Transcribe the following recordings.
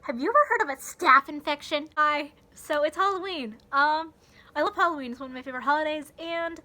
Have you ever heard of a staph infection? Hi. So it's Halloween. I love Halloween. It's one of my favorite holidays, and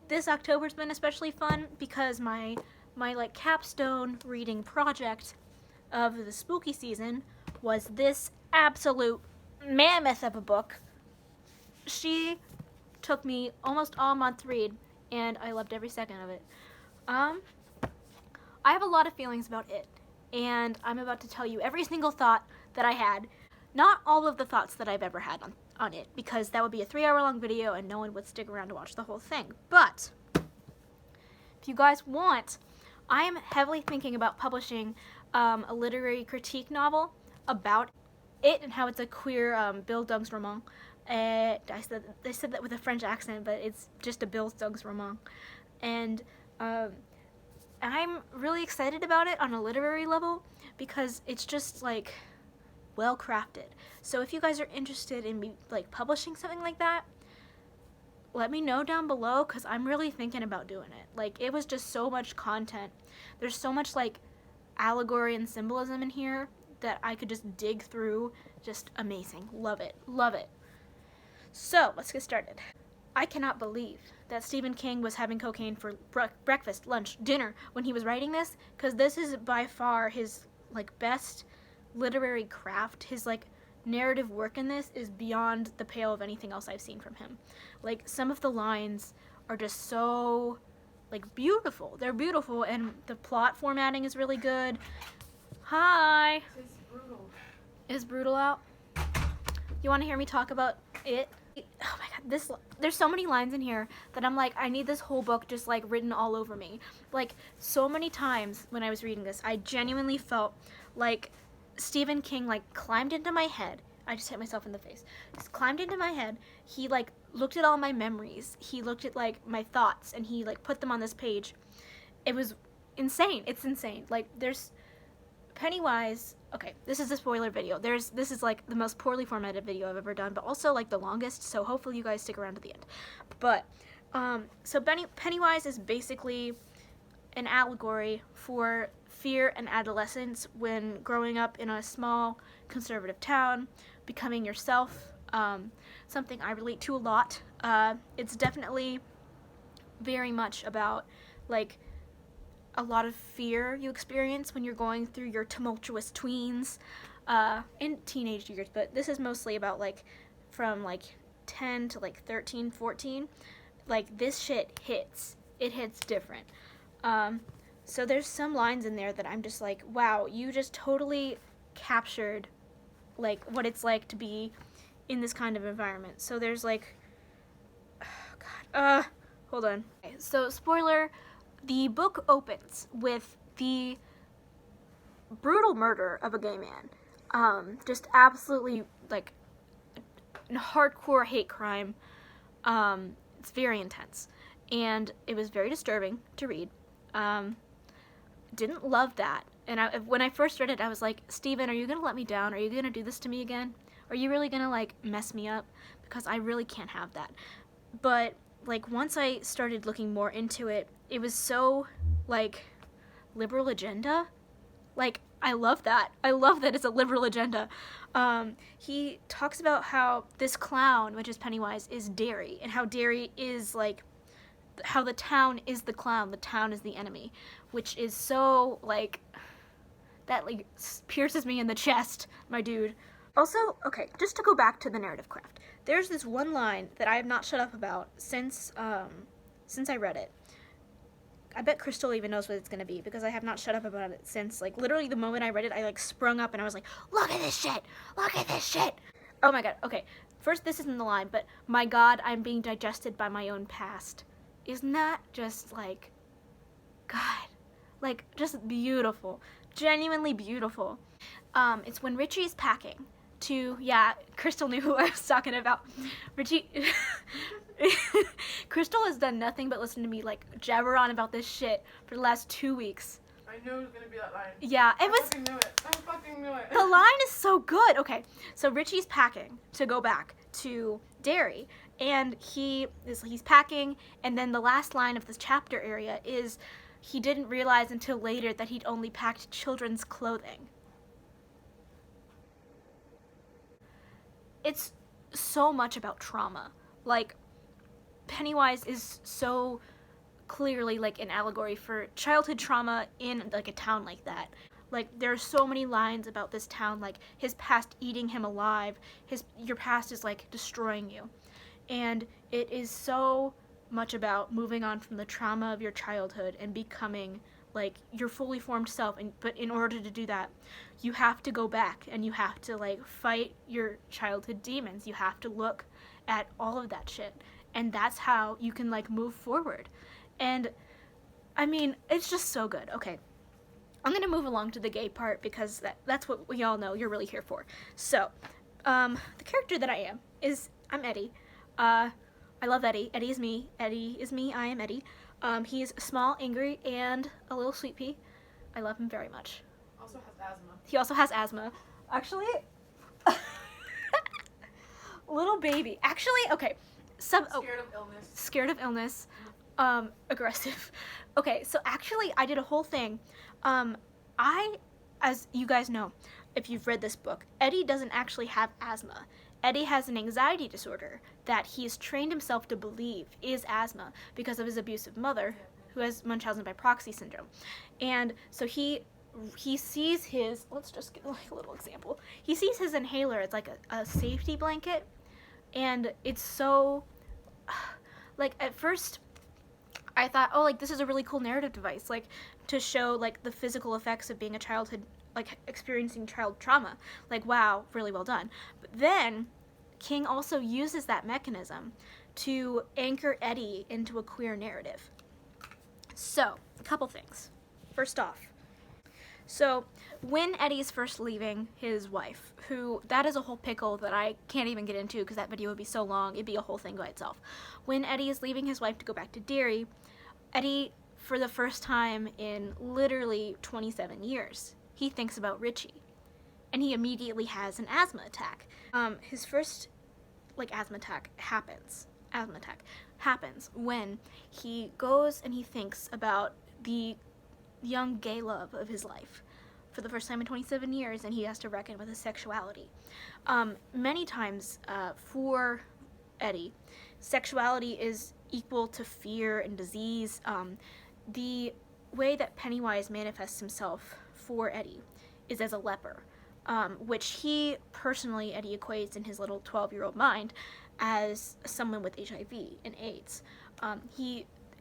this October's been especially fun because my like capstone reading project of the spooky season was this absolute mammoth of a book. She took me almost all month to read, and I loved every second of it. I have a lot of feelings about it, and I'm about to tell you every single thought that I had. Not all of the thoughts that I've ever had on it, because that would be a 3-hour-long video and no one would stick around to watch the whole thing. But if you guys want, I am heavily thinking about publishing a literary critique novel about it and how it's a queer bildungsroman. I said that with a French accent, but it's just a bildungsroman. And I'm really excited about it on a literary level because it's just like well crafted. So if you guys are interested in me like publishing something like that, let me know down below, because I'm really thinking about doing it. Like, it was just so much content. There's so much like allegory and symbolism in here that I could just dig through. Just amazing. Love it. Love it. So let's get started. I cannot believe that Stephen King was having cocaine for breakfast, lunch, dinner when he was writing this, because this is by far his like best literary craft. His like narrative work in this is beyond the pale of anything else I've seen from him. Like, some of the lines are just so like beautiful. They're beautiful, and the plot formatting is really good. Hi. It's brutal. Is brutal out? You want to hear me talk about it? Oh my god, there's so many lines in here that I'm like, I need this whole book just like written all over me. Like, so many times when I was reading this, I genuinely felt like Stephen King like climbed into my head. I just hit myself in the face. Just climbed into my head. He like looked at all my memories. He looked at like my thoughts and he like put them on this page. It was insane. It's insane. Like, there's Pennywise. Okay, this is a spoiler video. This is like the most poorly formatted video I've ever done, but also like the longest, so hopefully you guys stick around to the end. But so Pennywise is basically an allegory for fear and adolescence when growing up in a small conservative town, becoming yourself. Something I relate to a lot. It's definitely very much about like a lot of fear you experience when you're going through your tumultuous tweens in teenage years, but this is mostly about like from like 10 to like 13, 14. Like, this shit hits. It hits different. So there's some lines in there that I'm just like, wow, you just totally captured like what it's like to be in this kind of environment. So there's like, oh god, hold on. Okay, so spoiler, the book opens with the brutal murder of a gay man. Just absolutely like hardcore hate crime. It's very intense, and it was very disturbing to read. Didn't love that, and when I first read it, I was like, Steven, are you gonna let me down? Are you gonna do this to me again? Are you really gonna like mess me up? Because I really can't have that. But like, once I started looking more into it, it was so like liberal agenda. Like, I love that. I love that it's a liberal agenda. He talks about how this clown, which is Pennywise, is Derry, and how Derry is like, how the town is the clown, the town is the enemy, which is so like, that like pierces me in the chest, my dude. Also, okay, just to go back to the narrative craft, there's this one line that I have not shut up about since I read it. I bet Crystal even knows what it's gonna be, because I have not shut up about it since, like, literally the moment I read it, I like sprung up and I was like, look at this shit! Look at this shit! Oh my god, okay. First, this isn't the line, but my god, I'm being digested by my own past. Isn't that just like, god, like, just beautiful. Genuinely beautiful. It's when Richie's packing to, yeah, Crystal knew who I was talking about. Richie, Crystal has done nothing but listen to me like jabber on about this shit for the last 2 weeks. I knew it was gonna be that line. Yeah, I fucking knew it. The line is so good. Okay, so Richie's packing to go back to Derry, and he's packing, and then the last line of this chapter area is, he didn't realize until later that he'd only packed children's clothing. it's so much about trauma. Like, Pennywise is so clearly like an allegory for childhood trauma in like a town like that. Like, there are so many lines about this town, like his past eating him alive, your past is like destroying you. And it is so much about moving on from the trauma of your childhood and becoming like your fully formed self. But in order to do that, you have to go back and you have to like fight your childhood demons. You have to look at all of that shit, and that's how you can like move forward. And I mean, it's just so good. Okay, I'm gonna move along to the gay part because that's what we all know you're really here for. So, the character that I am is I'm Eddie. I love Eddie. Eddie is me. Eddie is me. I am Eddie. He's small, angry, and a little sweet pea. I love him very much. Also has asthma. He also has asthma. Actually, little baby. Actually, okay. Scared of illness. Scared of illness. Aggressive. Okay, so actually, I did a whole thing. As you guys know, if you've read this book, Eddie doesn't actually have asthma. Eddie has an anxiety disorder that he's trained himself to believe is asthma because of his abusive mother, who has Munchausen by proxy syndrome. And so he sees his, let's just get like a little example. He sees his inhaler as like a safety blanket, and it's so, like, at first I thought, oh, like, this is a really cool narrative device, like, to show like the physical effects of being a childhood, like experiencing child trauma. Like, wow, really well done. But then King also uses that mechanism to anchor Eddie into a queer narrative. So, a couple things. First off, so when Eddie's first leaving his wife, who, that is a whole pickle that I can't even get into because that video would be so long, it'd be a whole thing by itself. When Eddie is leaving his wife to go back to Derry, Eddie, for the first time in literally 27 years, he thinks about Richie, and he immediately has an asthma attack. His first, like, asthma attack happens when he goes and he thinks about the young gay love of his life for the first time in 27 years, and he has to reckon with his sexuality. Many times, for Eddie, sexuality is equal to fear and disease. The way that Pennywise manifests himself for Eddie is as a leper, which he personally, Eddie equates in his little 12-year-old mind as someone with HIV and AIDS.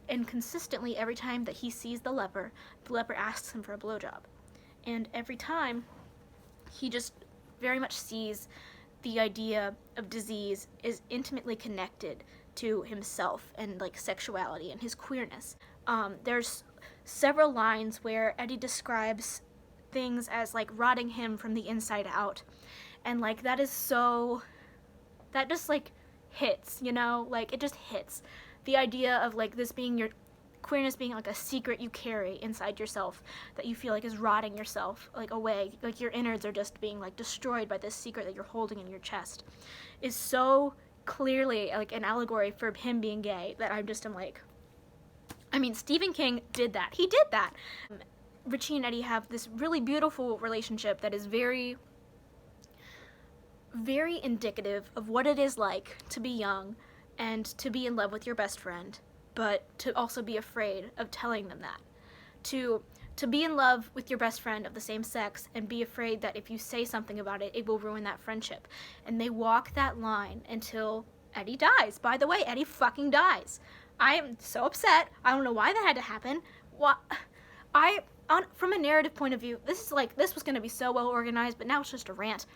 And consistently, every time that he sees the leper asks him for a blowjob. And every time, he just very much sees the idea of disease is intimately connected to himself and like sexuality and his queerness. There's several lines where Eddie describes things as like rotting him from the inside out, and like that just like hits, you know, like it just hits. The idea of like this being your queerness being like a secret you carry inside yourself that you feel like is rotting yourself like away, like your innards are just being like destroyed by this secret that you're holding in your chest, is so clearly like an allegory for him being gay that I'm like, I mean, Stephen King did that. He did that. Richie and Eddie have this really beautiful relationship that is very, very indicative of what it is like to be young and to be in love with your best friend, but to also be afraid of telling them that. To be in love with your best friend of the same sex and be afraid that if you say something about it, it will ruin that friendship. And they walk that line until Eddie dies. By the way, Eddie fucking dies. I am so upset. I don't know why that had to happen. From a narrative point of view, this was going to be so well organized, but now it's just a rant.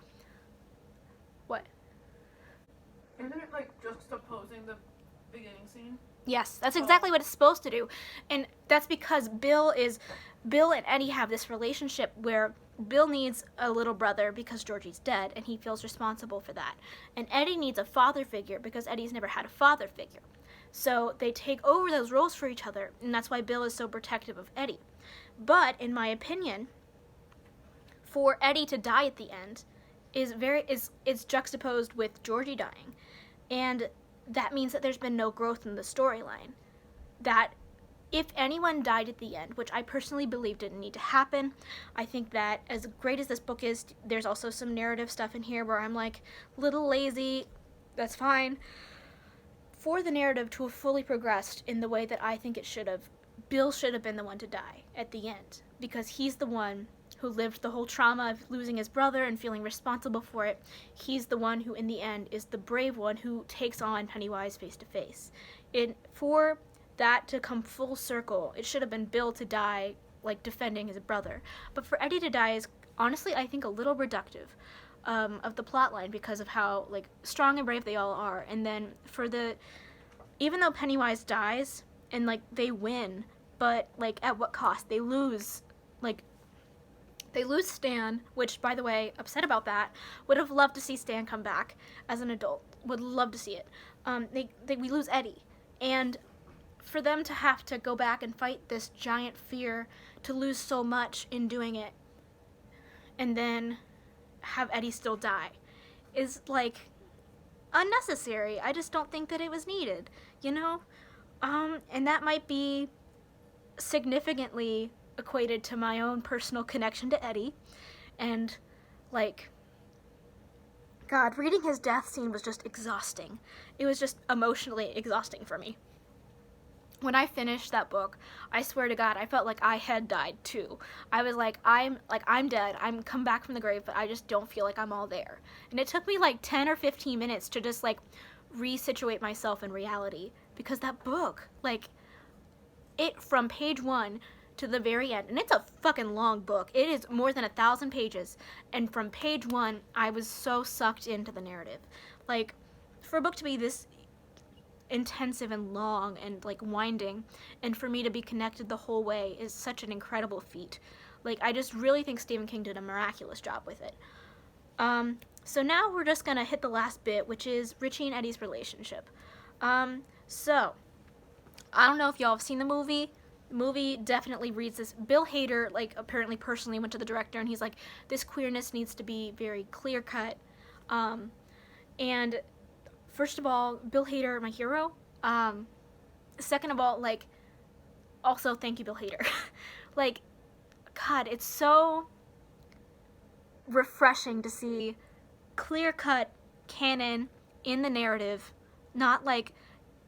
What? Isn't it like juxtaposing the beginning scene? Yes, that's exactly what it's supposed to do. And that's because Bill and Eddie have this relationship where Bill needs a little brother because Georgie's dead, and he feels responsible for that. And Eddie needs a father figure because Eddie's never had a father figure. So they take over those roles for each other, and that's why Bill is so protective of Eddie. But in my opinion, for Eddie to die at the end is juxtaposed with Georgie dying, and that means that there's been no growth in the storyline. That if anyone died at the end, which I personally believe didn't need to happen, I think that as great as this book is, there's also some narrative stuff in here where I'm like, little lazy, that's fine. For the narrative to have fully progressed in the way that I think it should have, Bill should have been the one to die at the end, because he's the one who lived the whole trauma of losing his brother and feeling responsible for it. He's the one who, in the end, is the brave one who takes on Pennywise face to face. For that to come full circle, it should have been Bill to die, like, defending his brother. But for Eddie to die is, honestly, I think a little reductive of the plotline because of how, like, strong and brave they all are. And then even though Pennywise dies and, like, they win, but, like, at what cost? They lose Stan, which, by the way, upset about that. Would have loved to see Stan come back as an adult. Would love to see it. We lose Eddie. And for them to have to go back and fight this giant fear, to lose so much in doing it, and then have Eddie still die, is, like, unnecessary. I just don't think that it was needed, you know? And that might be significantly equated to my own personal connection to Eddie, and, like, God, reading his death scene was just exhausting. It was just emotionally exhausting for me. When I finished that book, I swear to God, I felt like I had died too. I was like, I'm dead. I'm come back from the grave, but I just don't feel like I'm all there. And it took me like 10 or 15 minutes to just, like, resituate myself in reality, because that book, like, it from page 1 to the very end, and it's a fucking long book. It is more than 1,000 pages, and from page 1, I was so sucked into the narrative. Like, for a book to be this intensive and long and, like, winding, and for me to be connected the whole way is such an incredible feat. Like, I just really think Stephen King did a miraculous job with it. So now we're just gonna hit the last bit, which is Richie and Eddie's relationship. So, I don't know if y'all have seen the movie. The movie definitely reads this. Bill Hader, like, apparently personally went to the director, and he's like, this queerness needs to be very clear-cut. And first of all, Bill Hader, my hero. Second of all, like, also thank you, Bill Hader. Like, God, it's so refreshing to see clear-cut canon in the narrative, not, like,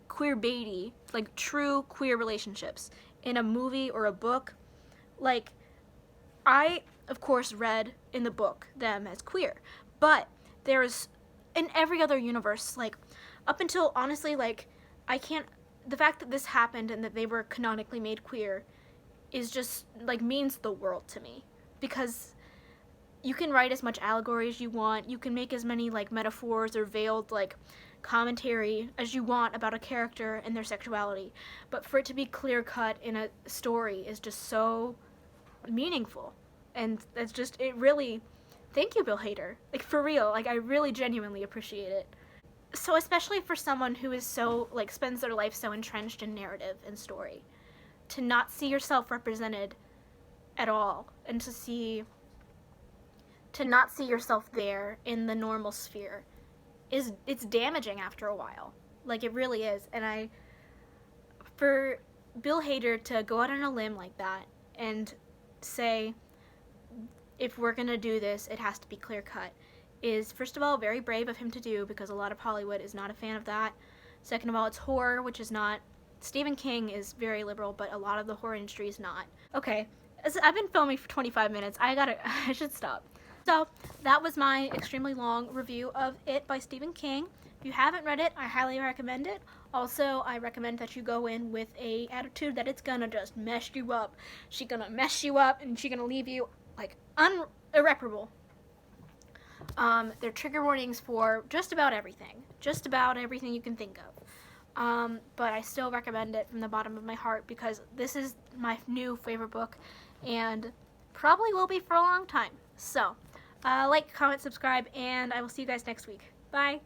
queer-baity, like, true queer relationships in a movie or a book. Like, I, of course, read in the book them as queer, but there's, in every other universe, like, up until, honestly, like, the fact that this happened and that they were canonically made queer is just, like, means the world to me, because you can write as much allegory as you want, you can make as many, like, metaphors or veiled, like, commentary as you want about a character and their sexuality, but for it to be clear-cut in a story is just so meaningful, and it's just, it really, thank you, Bill Hader, like, for real, like, I really genuinely appreciate it. So especially for someone who is so, like, spends their life so entrenched in narrative and story, to not see yourself represented at all, and to not see yourself there in the normal sphere, it's damaging after a while. Like, it really is. And for Bill Hader to go out on a limb like that and say, if we're gonna do this, it has to be clear cut, is, first of all, very brave of him to do, because a lot of Hollywood is not a fan of that. Second of all, it's horror, which is not, Stephen King is very liberal, but a lot of the horror industry is not. Okay, I've been filming for 25 minutes. I should stop. So, that was my extremely long review of It by Stephen King. If you haven't read it, I highly recommend it. Also, I recommend that you go in with a attitude that it's gonna just mess you up. She's gonna mess you up, and she's gonna leave you, like, irreparable. There are trigger warnings for just about everything you can think of. But I still recommend it from the bottom of my heart, because this is my new favorite book, and probably will be for a long time. So, like, comment, subscribe, and I will see you guys next week. Bye!